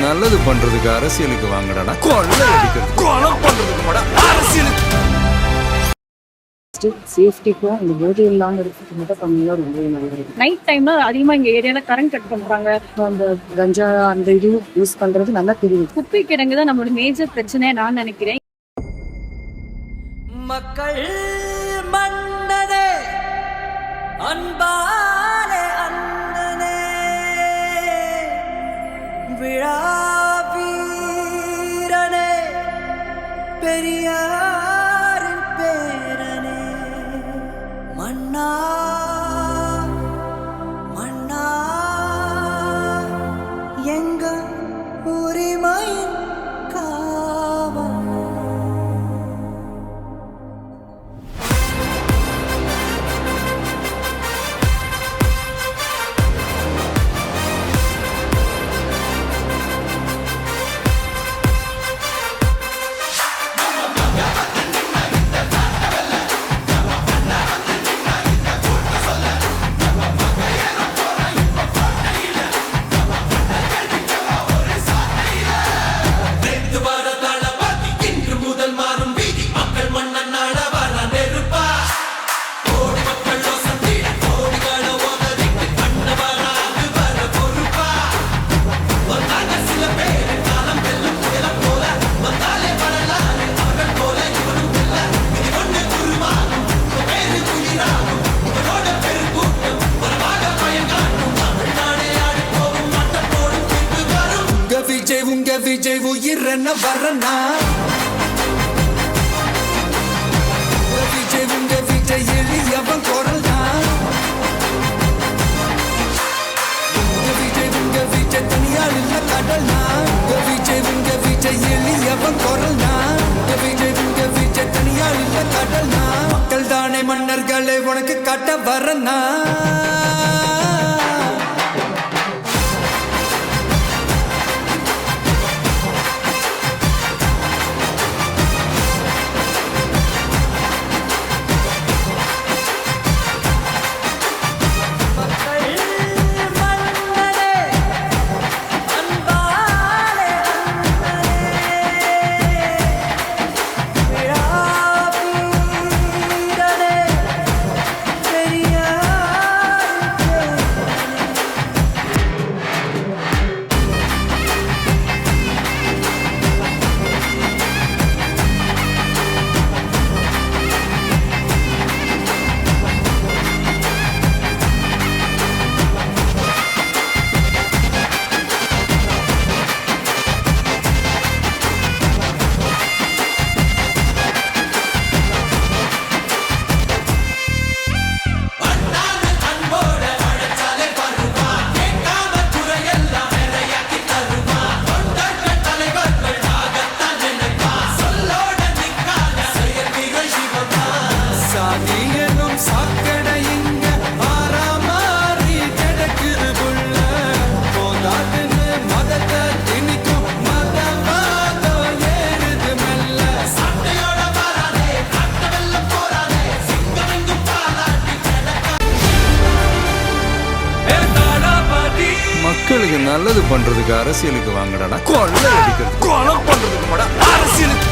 நல்லது பண்றதுக்கு அரசியலுக்கு வாங்கடா, கொள்ளை அடிக்கிறது கொலை பண்றதுக்கு மாடா அரசியலுக்கு. சேஃப்டிக்கும் இந்த போதை இல்லாமல் இருக்கிறது மட்டும் கம்மியாக ரொம்ப நல்லது. நைட் டைம்ல அதிகமாக இங்கே ஏரியாவில் கரண்ட் கட் பண்ணுறாங்க. அந்த கஞ்சா அந்த இது யூஸ் பண்ணுறது நல்லா தெரியுது. குப்பை கிடங்கு தான் நம்மளோட மேஜர் பிரச்சனை நான் நினைக்கிறேன். மக்கள் மன்னனே அன்பாலே அண்ணனே விழா வீரனே பெரியாரின் பேரனே மன்னா மன்னா எங்க உரிமையின் காவல். உங்க விஜய் உயிரன வரனா விஜய் உங்க விஜய் எளியவன் குரல் தான். உங்க விஜய் தனியால் இல்ல கடல் தான். உங்க விஜய் எளியவன் குரல் தான். உங்க விஜய் தனியால் இல்ல கடல் தான். மக்கள் தானே மன்னர்களே உனக்கு காட்ட வரனா. மக்களுக்கு நல்லது பண்றதுக்கு அரசியலுக்கு வாங்கடா, கொள்ளை அடிக்கிறது கொலை பண்றதுக்கு மாடா அரசியலுக்கு.